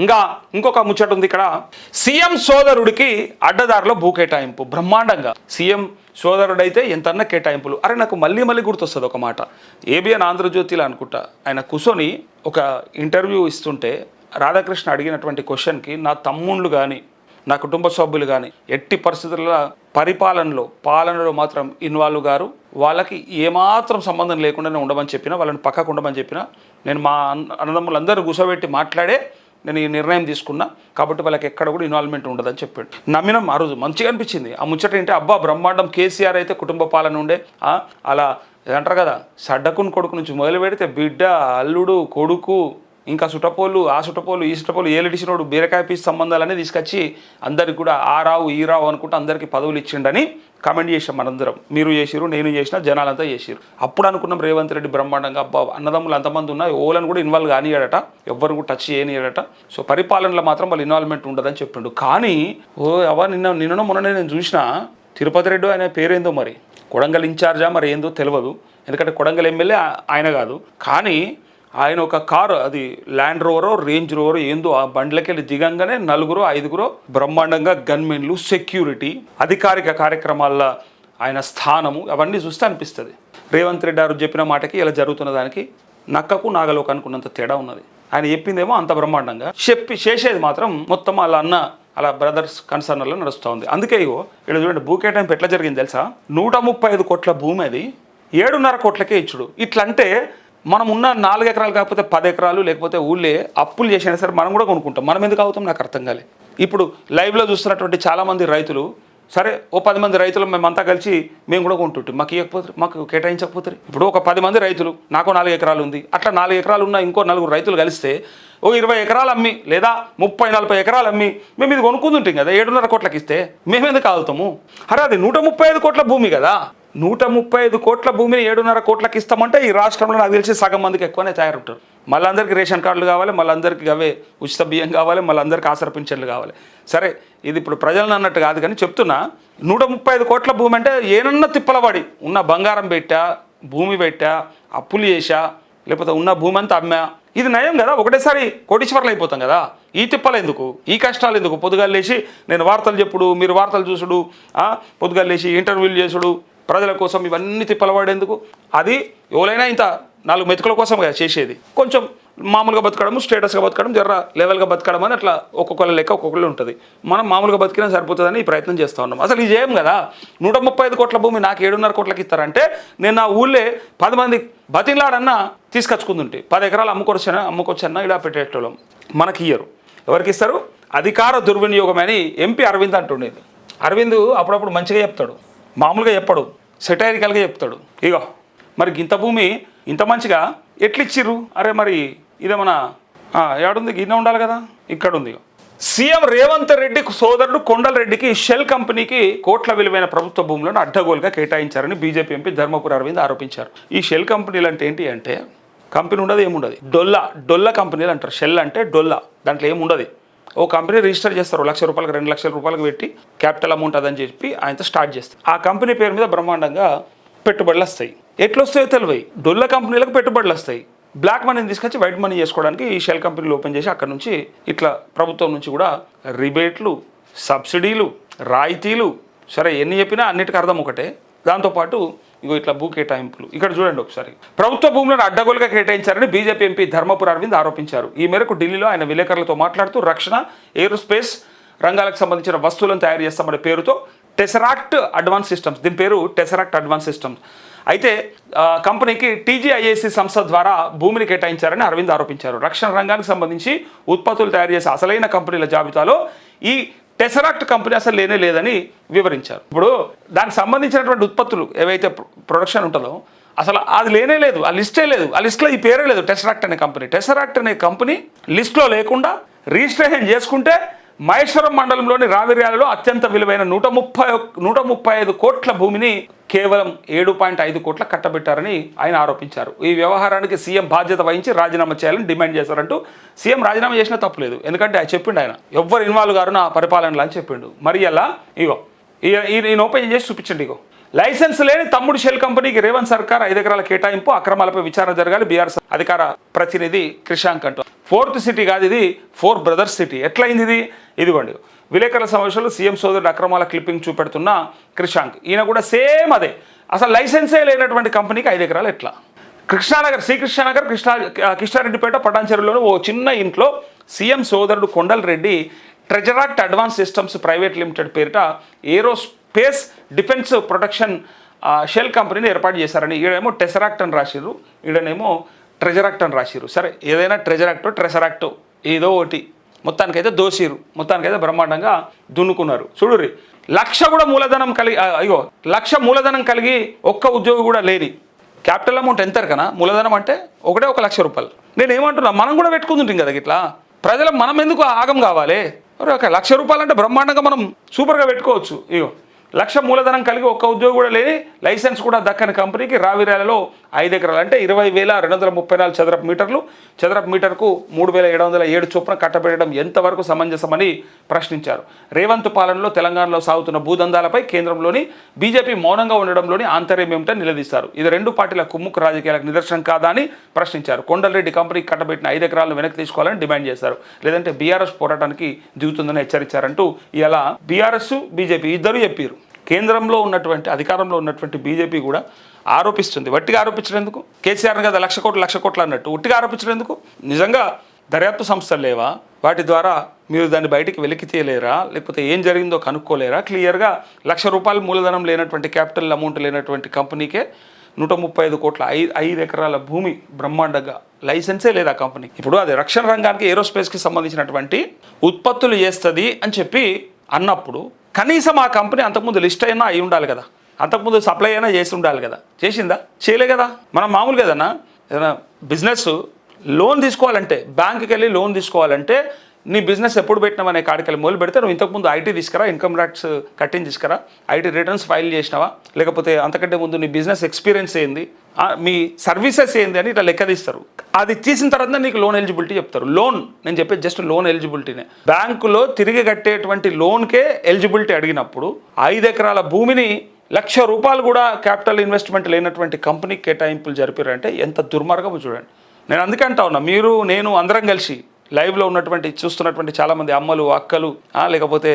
ఇంకా ఇంకొక ముచ్చట ఉంది ఇక్కడ. సీఎం సోదరుడికి అడ్డదారిలో భూ కేటాయింపు బ్రహ్మాండంగా. సీఎం సోదరుడైతే ఎంతన్నా కేటాయింపులు. అరే నాకు మళ్ళీ గుర్తొస్తుంది ఒక మాట. ఏబిఎన్ ఆంధ్రజ్యోతిలో అనుకుంటా ఆయన కూర్చొని ఒక ఇంటర్వ్యూ ఇస్తుంటే రాధాకృష్ణ అడిగినటువంటి క్వశ్చన్కి నా తమ్ముళ్ళు కానీ నా కుటుంబ సభ్యులు కానీ ఎట్టి పరిస్థితుల్లో పాలనలో మాత్రం ఇన్వాల్వ్ గారు, వాళ్ళకి ఏమాత్రం సంబంధం లేకుండానే ఉండమని చెప్పినా, వాళ్ళని పక్కకు ఉండమని చెప్పినా, నేను మా అన్నదమ్ములందరూ కూర్చోబెట్టి మాట్లాడే నేను ఈ నిర్ణయం తీసుకున్నా, కాబట్టి వాళ్ళకి ఎక్కడ కూడా ఇన్వాల్వ్మెంట్ ఉండదని చెప్పాడు. నమ్మినాం ఆ రోజు, మంచిగా అనిపించింది. ఆ ముచ్చట ఏంటి, అబ్బా బ్రహ్మాండం. కేసీఆర్ అయితే కుటుంబ పాలన ఉండే, అలా అంటారు కదా, సడ్డకుని కొడుకు నుంచి మొదలు పెడితే బిడ్డ, అల్లుడు, కొడుకు, ఇంకా సుటపోలు, ఆ సుటపోలు, ఈ సుటపోలు, ఏలిడిచినోడు, బీరకాయ పీస్ సంబంధాలన్నీ తీసుకొచ్చి అందరికి కూడా ఆ రావు ఈ రావు అనుకుంటూ అందరికీ పదవులు ఇచ్చిండని కామెంట్ చేసాం మనందరం. మీరు చేసిరు, నేను చేసిన, జనాలంతా చేసిరు. అప్పుడు అనుకున్నాం రేవంత్ రెడ్డి బ్రహ్మాండంగా అబ్బా అన్నదమ్ములు అంతమంది ఉన్నా ఓలను కూడా ఇన్వాల్వ్ కానియాడట, ఎవ్వరు కూడా టచ్ చేయనియాడట. సో పరిపాలనలో మాత్రం వాళ్ళు ఇన్వాల్వ్మెంట్ ఉండదని చెప్పిండు. కానీ నిన్న మొన్ననే నేను చూసిన తిరుపతి రెడ్డి ఆయన పేరేందో మరి, కొడంగల్ ఇన్ఛార్జా మరి ఏందో తెలియదు, ఎందుకంటే కొడంగల్ ఎమ్మెల్యే ఆయన కాదు. కానీ ఆయన ఒక కారు, అది ల్యాండ్ రోవరో రేంజ్ రోవరో ఏందో, ఆ బండ్లకి వెళ్ళి దిగంగానే 4-5 బ్రహ్మాండంగా గన్మెన్లు, సెక్యూరిటీ, అధికారిక కార్యక్రమాల్లో ఆయన స్థానము, అవన్నీ చూస్తే అనిపిస్తుంది రేవంత్ రెడ్డి గారు చెప్పిన మాటకి ఇలా జరుగుతున్న దానికి నక్కకు నాగలోకి అనుకున్నంత తేడా ఉన్నది. ఆయన చెప్పిందేమో అంత బ్రహ్మాండంగా చేసేది మాత్రం మొత్తం అలా అలా బ్రదర్స్ కన్సర్న్లో నడుస్తూ ఉంది. అందుకే ఇక్కడ చూడండి, భూ కేటాయింపు ఎట్లా జరిగింది తెలుసా? 135 కోట్ల భూమి అది 7.5 కోట్లకే ఇచ్చుడు. ఇట్లంటే మనం ఉన్న 4 ఎకరాలు కాకపోతే 10 ఎకరాలు, లేకపోతే ఊళ్ళే అప్పులు చేసినా సరే మనం కూడా కొనుక్కుంటాం. మనం ఎందుకు అవుతాం నాకు అర్థం కాలే. ఇప్పుడు లైవ్లో చూస్తున్నటువంటి చాలామంది రైతులు, సరే ఓ 10 మంది రైతులు మేమంతా కలిసి మేము కూడా కొంటుంటాం, మాకు ఇవ్వకపోతే, మాకు కేటాయించకపోతే. ఇప్పుడు ఒక 10 మంది రైతులు, నాకు 4 ఎకరాలు ఉంది, అట్లా 4 ఎకరాలు ఉన్న ఇంకో 4 రైతులు కలిస్తే ఓ 20 ఎకరాలు అమ్మి, లేదా 30-40 ఎకరాలు అమ్మి మేము ఇది కొనుక్కుంటుంటాం కదా. 7.5 కోట్లకి ఇస్తే మేము ఎందుకు ఆగుతాము? అరే అది 135 కోట్ల భూమి కదా. 135 కోట్ల భూమిని 7.5 కోట్లకి ఇస్తామంటే ఈ రాష్ట్రంలో నాకు తెలిసి సగం మందికి ఎక్కువనే తయారుంటారు. మళ్ళీ అందరికీ రేషన్ కార్డులు కావాలి, మళ్ళీ అందరికీ అవే ఉచిత బియ్యం కావాలి, మళ్ళీ అందరికీ ఆసరా పింఛన్లు కావాలి. సరే ఇది ఇప్పుడు ప్రజలను అన్నట్టు కాదు, కానీ చెప్తున్నా 135 కోట్ల భూమి అంటే ఏనన్నా తిప్పలబడి ఉన్న బంగారం పెట్టా, భూమి పెట్టా, అప్పులు చేశా, లేకపోతే ఉన్న భూమి అంతా అమ్మా, ఇది నయం కదా. ఒకటేసారి కోటీశ్వర్లు అయిపోతాం కదా. ఈ తిప్పలు ఎందుకు, ఈ కష్టాలు ఎందుకు? పొద్దుగాలు లేచి నేను వార్తలు చెప్పుడు, మీరు వార్తలు చూసుడు, పొద్దుగాలు లేచి ఇంటర్వ్యూలు చేసుడు, ప్రజల కోసం ఇవన్నీ తిప్పలవాడేందుకు? అది ఎవరైనా ఇంత 4 మెతుకుల కోసం చేసేది. కొంచెం మామూలుగా బతకడం, స్టేటస్గా బతకడం, జర్ర లెవెల్గా బతకడం అని అట్లా ఒక్కొక్కళ్ళ లెక్క ఒక్కొక్కళ్ళు ఉంటుంది. మనం మామూలుగా బతికినా సరిపోతుందని ఈ ప్రయత్నం చేస్తూ ఉన్నాం. అసలు ఇది చేయం కదా. 135 కోట్ల భూమి నాకు 7.5 కోట్లకి ఇస్తారంటే నేను నా ఊళ్ళే 10 మంది బతిలాడన్నా తీసుకొచ్చుకుంటుంటే 10 ఎకరాలు అమ్ముకొచ్చన్నా ఇలా పెట్టేటోళ్ళం. మనకి ఇయ్యరు. ఎవరికి ఇస్తారు? అధికార దుర్వినియోగం అని ఎంపీ అరవింద్ అంటుండేది. అరవింద్ అప్పుడప్పుడు మంచిగా చెప్తాడు, మామూలుగా చెప్పడు, సెటైరికల్గా చెప్తాడు. ఇగో మరి ఇంత భూమి ఇంత మంచిగా ఎట్లిచ్చిర్రు? అరే మరి ఇదేమన్నా ఏడుంది, గిన్నె ఉండాలి కదా, ఇక్కడ ఉంది. సీఎం రేవంత్ రెడ్డి సోదరుడు కొండలరెడ్డికి షెల్ కంపెనీకి కోట్ల విలువైన ప్రభుత్వ భూములను అడ్డగోలుగా కేటాయించారని బీజేపీ ఎంపీ ధర్మపురి అరవింద్ ఆరోపించారు. ఈ షెల్ కంపెనీలు అంటే ఏంటి అంటే, కంపెనీ ఉండదు, ఏముండదు, డొల్ల కంపెనీలు అంటారు. షెల్ అంటే డొల్ల, దాంట్లో ఏముండదు. ఓ కంపెనీ రిజిస్టర్ చేస్తారు, 1 లక్ష రూపాయలకు 2 లక్షల రూపాయలకు పెట్టి క్యాపిటల్ అమౌంట్ అదని చెప్పి ఆయనతో స్టార్ట్ చేస్తారు. ఆ కంపెనీ పేరు మీద బ్రహ్మాండంగా పెట్టుబడులు వస్తాయి. ఎట్లొస్తాయో తెలివై డొల్ల కంపెనీలకు పెట్టుబడులు వస్తాయి. బ్లాక్ మనీని తీసుకొచ్చి వైట్ మనీ చేసుకోవడానికి ఈ షెల్ కంపెనీలు ఓపెన్ చేసి అక్కడ నుంచి ఇట్లా ప్రభుత్వం నుంచి కూడా రిబేట్లు, సబ్సిడీలు, రాయితీలు, సరే ఎన్ని చెప్పినా అన్నిటికీ అర్థం ఒకటే. దాంతోపాటు ఇగో ఇట్లా భూ కేటాయింపులు. ఇక్కడ చూడండి ఒకసారి, ప్రభుత్వ భూములను అడ్డగోలుగా కేటాయించారని బీజేపీ ఎంపీ ధర్మపురి అరవింద్ ఆరోపించారు. ఈ మేరకు ఢిల్లీలో ఆయన విలేకరులతో మాట్లాడుతూ రక్షణ, ఏరోస్పేస్ రంగాలకు సంబంధించిన వస్తువులను తయారు చేస్తామనే పేరుతో టెసరాక్ట్ అడ్వాన్స్ సిస్టమ్స్, దీని పేరు టెసరాక్ట్ అడ్వాన్స్ సిస్టమ్స్, అయితే కంపెనీకి టీజీఐఏసీ సంస్థ ద్వారా భూమిని కేటాయించారని అరవింద్ ఆరోపించారు. రక్షణ రంగానికి సంబంధించి ఉత్పత్తులు తయారు చేసే అసలైన కంపెనీల జాబితాలో ఈ టెసరాక్ట్ కంపెనీ అసలు లేదని వివరించారు. ఇప్పుడు దానికి సంబంధించినటువంటి ఉత్పత్తులు ఏవైతే ప్రొడక్షన్ ఉంటుందో అసలు అది లేదు, ఆ లిస్టే లేదు, ఆ లిస్ట్లో ఈ పేరే లేదు. టెసరాక్ట్ అనే కంపెనీ, టెసరాక్ట్ అనే కంపెనీ లిస్ట్లో లేకుండా రిజిస్ట్రేషన్ చేసుకుంటే మహేశ్వరం మండలంలోని రావిర్యాలలో అత్యంత విలువైన 135 కోట్ల భూమిని కేవలం 7.5 కోట్ల కట్టబెట్టారని ఆయన ఆరోపించారు. ఈ వ్యవహారానికి సీఎం బాధ్యత వహించి రాజీనామా చేయాలని డిమాండ్ చేశారంటూ సీఎం రాజీనామా చేసినా తప్పులేదు, ఎందుకంటే ఆయన చెప్పిండు, ఆయన ఎవ్వరు ఇన్వాల్వ్ గారు నా పరిపాలనలో అని చెప్పిండు. మరి అలా ఇగో ఈయన ఓపెన్ చేసి చూపించండి. ఇగో లైసెన్స్ లేని తమ్ముడు షెల్ కంపెనీకి రేవంత్ సర్కార్ 5 ఎకరాల కేటాయింపు, అక్రమాలపై విచారణ జరగాలి, బీఆర్ఎస్ అధికార ప్రతినిధి క్రిషాంక్ అంటూ 4th సిటీ కాదు, ఇది 4 బ్రదర్స్ సిటీ. ఎట్లయింది ఇది? ఇదిగోండి, విలేకరుల సమావేశంలో సీఎం సోదరుడు అక్రమాల క్లిప్పింగ్ చూపెడుతున్న క్రిషాంక్. ఈయన కూడా సేమ్ అదే. అసలు లైసెన్సే లేనటువంటి కంపెనీకి 5 ఎకరాలు ఎట్లా? కృష్ణానగర్, శ్రీకృష్ణానగర్, కిష్టారెడ్డిపేట, పటాన్చెరువులోని ఓ చిన్న ఇంట్లో సీఎం సోదరుడు కొండల్ రెడ్డి ట్రెజరాక్ట్ అడ్వాన్స్ సిస్టమ్స్ ప్రైవేట్ లిమిటెడ్ పేరిట ఏరోస్పేస్ డిఫెన్స్ ప్రొటెక్షన్ షెల్ కంపెనీని ఏర్పాటు చేశారని. ఈడేమో టెసరాక్ట్ అని రాసిర్రు, ఈడనేమో ట్రెజరాక్ట్ అని రాసిర్రు. సరే, ఏదైనా ట్రెజరాక్టో ట్రెసరాక్టో ఏదో ఒకటి, మొత్తానికైతే దోషిరు, మొత్తానికైతే బ్రహ్మాండంగా దున్నుకున్నారు. చూడుర్రి, లక్ష మూలధనం కలిగి ఒక్క ఉద్యోగి కూడా లేని క్యాపిటల్ అమౌంట్ ఎంత కన్నా మూలధనం అంటే ఒకటే 1 లక్ష రూపాయలు. నేను ఏమంటున్నా, మనం కూడా పెట్టుకుంటుంటాం కదా ఇట్లా. ప్రజలకు మనం ఎందుకు ఆగం కావాలి? 1 లక్ష రూపాయలు అంటే బ్రహ్మాండంగా మనం సూపర్గా పెట్టుకోవచ్చు. ఇగో, 1 లక్ష మూలధనం కలిగి ఒక్క ఉద్యోగి కూడా లేని, లైసెన్స్ కూడా దక్కని కంపెనీకి రావిరాలలో 5 ఎకరాలు అంటే 20,234 చదరపు మీటర్లు, చదరపు మీటర్కు 3,707 చొప్పున కట్టబెట్టడం ఎంతవరకు సమంజసమని ప్రశ్నించారు. రేవంత్ పాలనలో తెలంగాణలో సాగుతున్న భూదందాలపై కేంద్రంలోని బీజేపీ మౌనంగా ఉండడంలోని ఆంతర్యం ఏమిటని నిలదీశారు. ఇది 2 పార్టీల కుమ్ముకు రాజకీయాలకు నిదర్శనం కాదా అని ప్రశ్నించారు. కొండలరెడ్డి కంపెనీకి కట్టబెట్టిన 5 ఎకరాలను వెనక్కి తీసుకోవాలని డిమాండ్ చేశారు. లేదంటే బీఆర్ఎస్ పోరాటానికి దిగుతుందని హెచ్చరించారంటూ ఇలా బీఆర్ఎస్ బీజేపీ ఇద్దరు చెప్పారు. కేంద్రంలో ఉన్నటువంటి, అధికారంలో ఉన్నటువంటి బీజేపీ కూడా ఆరోపిస్తుంది. వట్టిగా ఆరోపించడం ఎందుకు? కేసీఆర్ని కదా 1,00,00,000 కోట్లు అన్నట్టు వట్టిగా ఆరోపించడం ఎందుకు? నిజంగా దర్యాప్తు సంస్థలు లేవా? వాటి ద్వారా మీరు దాన్ని బయటికి వెలికి తీయలేరా? లేకపోతే ఏం జరిగిందో కనుక్కోలేరా? క్లియర్గా 1 లక్ష రూపాయలు మూలధనం లేనటువంటి, క్యాపిటల్ అమౌంట్ లేనటువంటి కంపెనీకే 135 కోట్ల 5 ఎకరాల భూమి బ్రహ్మాండంగా, లైసెన్సే లేదా కంపెనీ. ఇప్పుడు అది రక్షణ రంగానికి, ఏరోస్పేస్కి సంబంధించినటువంటి ఉత్పత్తులు చేస్తుంది అని చెప్పి అన్నప్పుడు కనీసం ఆ కంపెనీ అంతకుముందు లిస్ట్ అయినా అయి ఉండాలి కదా, అంతకుముందు సప్లై అయినా చేసి ఉండాలి కదా. చేసిందా? చేయలే కదా. మనం మామూలు కదన్నా, ఏదైనా బిజినెస్ లోన్ తీసుకోవాలంటే, బ్యాంకుకి వెళ్ళి లోన్ తీసుకోవాలంటే నీ బిజినెస్ ఎప్పుడు పెట్టినామనే కాడికెళ్ళి మొదలు పెడితే నువ్వు ఇంతకుముందు ఐటీ తీసుకురా, ఇన్కమ్ ట్యాక్స్ కట్టింగ్ తీసుకురా, ఐటీ రిటర్న్స్ ఫైల్ చేసినావా, లేకపోతే అంతకంటే ముందు నీ బిజినెస్ ఎక్స్పీరియన్స్ ఏంది, మీ సర్వీసెస్ ఏంది అని ఇట్లా లెక్క తీస్తారు. అది తీసిన తర్వాత నీకు లోన్ ఎలిజిబిలిటీ చెప్తారు. లోన్ నేను చెప్పేది జస్ట్ లోన్ ఎలిజిబిలిటీనే. బ్యాంకులో తిరిగి కట్టేటువంటి లోన్కే ఎలిజిబిలిటీ అడిగినప్పుడు 5 ఎకరాల భూమిని 1 లక్ష రూపాయలు కూడా క్యాపిటల్ ఇన్వెస్ట్మెంట్ లేనటువంటి కంపెనీకి కేటాయింపులు జరిపారంటే ఎంత దుర్మార్గమో చూడండి. నేను అందుకే అంటా ఉన్నా, మీరు నేను అందరం కలిసి లైవ్లో ఉన్నటువంటి చూస్తున్నటువంటి చాలామంది అమ్మలు, అక్కలు, లేకపోతే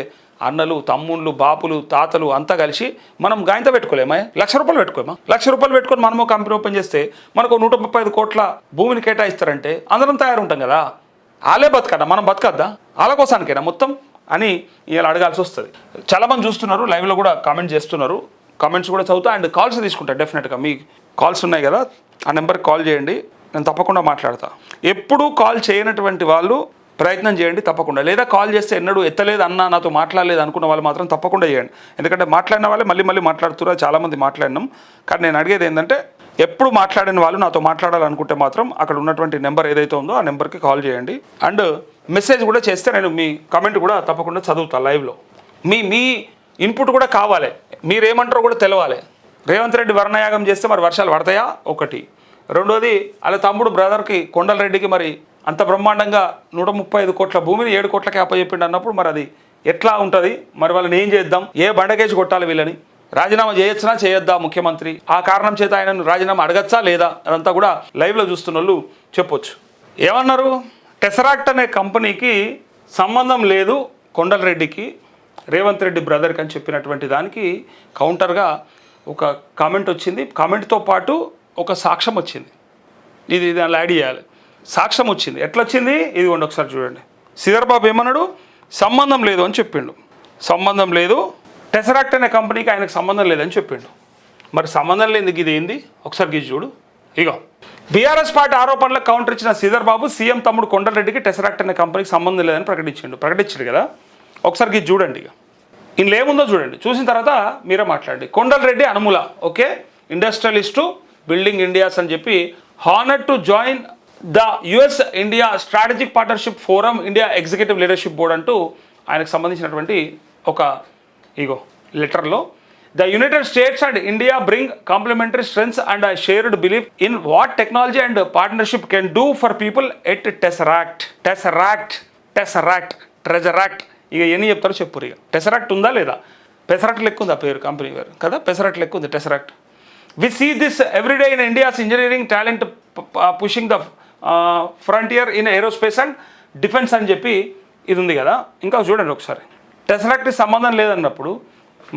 అన్నలు, తమ్ముళ్ళు, బాపులు, తాతలు అంతా కలిసి మనం గాయంతో పెట్టుకోలేమా? 1 లక్ష రూపాయలు పెట్టుకోమా? 1 లక్ష రూపాయలు పెట్టుకొని మనము కంపెనీ ఓపెన్ చేస్తే మనకు 135 కోట్ల భూమిని కేటాయిస్తారంటే అందరం తయారుంటాం కదా. వాళ్ళే బతకదా, మనం బతకద్దా? వాళ్ళ కోసానికైనా మొత్తం అని ఇలా అడగాల్సి వస్తుంది. చాలామంది చూస్తున్నారు, లైవ్లో కూడా కామెంట్ చేస్తున్నారు, కామెంట్స్ కూడా చదువుతా అండ్ కాల్స్ తీసుకుంటా. డెఫినెట్గా మీ కాల్స్ ఉన్నాయి కదా, ఆ నెంబర్కి కాల్ చేయండి, నేను తప్పకుండా మాట్లాడతా. ఎప్పుడూ కాల్ చేయనటువంటి వాళ్ళు ప్రయత్నం చేయండి తప్పకుండా. లేదా కాల్ చేస్తే ఎన్నడూ ఎత్తలేదు అన్న, నాతో మాట్లాడలేదు అనుకున్న వాళ్ళు మాత్రం తప్పకుండా చేయండి. ఎందుకంటే మాట్లాడిన వాళ్ళే మళ్ళీ మాట్లాడుతున్నారు, చాలామంది మాట్లాడినాం. కానీ నేను అడిగేది ఏంటంటే, ఎప్పుడు మాట్లాడిన వాళ్ళు నాతో మాట్లాడాలనుకుంటే మాత్రం అక్కడ ఉన్నటువంటి నెంబర్ ఏదైతే ఉందో ఆ నెంబర్కి కాల్ చేయండి. అండ్ మెసేజ్ కూడా చేస్తే నేను మీ కామెంట్ కూడా తప్పకుండా చదువుతాను లైవ్లో. మీ ఇన్పుట్ కూడా కావాలి, మీరేమంటారో కూడా తెలవాలి. రేవంత్ రెడ్డి వర్ణయాగం చేస్తే మరి వర్షాలు పడతాయా? ఒకటి. రెండోది, అలా తమ్ముడు బ్రదర్కి కొండలరెడ్డికి మరి అంత బ్రహ్మాండంగా 135 కోట్ల భూమిని 7 కోట్లకి అప్పచెప్పిండు అన్నప్పుడు మరి అది ఎట్లా ఉంటుంది? మరి వాళ్ళని ఏం చేద్దాం? ఏ బండకేసి కొట్టాలి వీళ్ళని? రాజీనామా చేయొచ్చునా చేయొద్దా ముఖ్యమంత్రి? ఆ కారణం చేత ఆయనను రాజీనామా అడగచ్చా లేదా? అదంతా కూడా లైవ్లో చూస్తున్న వాళ్ళు చెప్పొచ్చు. ఏమన్నారు? టెసరాక్ట్ అనే కంపెనీకి సంబంధం లేదు కొండలరెడ్డికి, రేవంత్ రెడ్డి బ్రదర్కి అని చెప్పినటువంటి దానికి కౌంటర్గా ఒక కామెంట్ వచ్చింది. కామెంట్తో పాటు ఒక సాక్ష్యం వచ్చింది. ఇది దానిలో యాడ్ చేయాలి. సాక్ష్యం వచ్చింది. ఎట్లా వచ్చింది? ఇదిగోండి ఒకసారి చూడండి. శ్రీధర్ బాబు ఏమన్నాడు? సంబంధం లేదు అని చెప్పిండు. సంబంధం లేదు, టెసరాక్ట్ అనే కంపెనీకి ఆయనకు సంబంధం లేదని చెప్పిండు. మరి సంబంధం లేదు ఇది ఏంది? ఒకసారి గీసి చూడు. ఇగో, బీఆర్ఎస్ పార్టీ ఆరోపణలకు కౌంటర్ ఇచ్చిన శ్రీధర్ బాబు సీఎం తమ్ముడు కొండలరెడ్డికి టెసరాక్ట్ అనే కంపెనీకి సంబంధం లేదని ప్రకటించాడు కదా. ఒకసారి గీసి చూడండి. ఇక ఇందులో ఏముందో చూడండి, చూసిన తర్వాత మీరే మాట్లాడండి. Kondalreddy Anumula, okay, industrialist, building India's అని చెప్పి, honour to join the US India strategic partnership forum India executive leadership board అంటూ ఆయనకు సంబంధించినటువంటి ఒక లెటర్లో, the United States and India bring complementary strengths and I shared believe in what technology and partnership can do for people at ట్రెజరాక్ట్. ఇక ఎన్ని చెప్తారో చెప్పురు. ఇక టెసరాక్ట్ ఉందా లేదా? పెసరాక్ట్ లెక్క ఉంది ఆ పేరు, కంపెనీ పేరు కదా, పెసరాక్ట్ లెక్క ఉంది టెసరాక్ట్. We see this every day in India's engineering talent pushing the frontier in aerospace and defence అని చెప్పి ఇది ఉంది కదా. ఇంకా చూడండి ఒకసారి, టెసరాక్ట్కి సంబంధం లేదన్నప్పుడు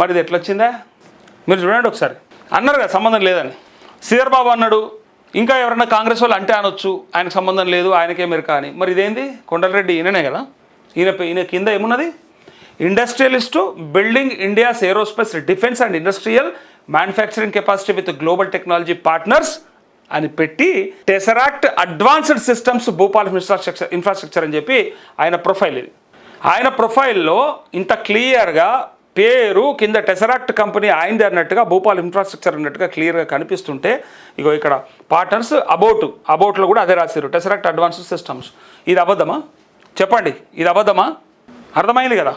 మరి ఇది ఎట్లా వచ్చిందా? మీరు చూడండి ఒకసారి. అన్నారు కదా సంబంధం లేదని, శ్రీధర్ బాబు అన్నాడు, ఇంకా ఎవరన్నా కాంగ్రెస్ వాళ్ళు అంటే అనొచ్చు ఆయనకు సంబంధం లేదు, ఆయనకే మెరక అని. మరి ఇదేంది? కొండలరెడ్డి ఈయననే కదా. ఈయన కింద ఏమున్నది? Industrialist building India's aerospace defence and industrial manufacturing capacity with global technology partners అని పెట్టి టెసరాక్ట్ అడ్వాన్స్డ్ సిస్టమ్స్ భూపాల్ ఇన్ఫ్రాస్ట్రక్చర్ అని చెప్పి ఆయన ప్రొఫైల్. ఇది ఆయన ప్రొఫైల్లో ఇంత క్లియర్గా పేరు కింద టెసరాక్ట్ కంపెనీ ఆయనది అన్నట్టుగా, భూపాల్ ఇన్ఫ్రాస్ట్రక్చర్ అన్నట్టుగా క్లియర్గా కనిపిస్తుంటే, ఇగో ఇక్కడ పార్ట్నర్స్ అబౌట్లో కూడా అదే రాశారు, టెసరాక్ట్ అడ్వాన్స్డ్ సిస్టమ్స్. ఇది అబద్ధమా? చెప్పండి, ఇది అబద్ధమా? అర్థమైంది కదా.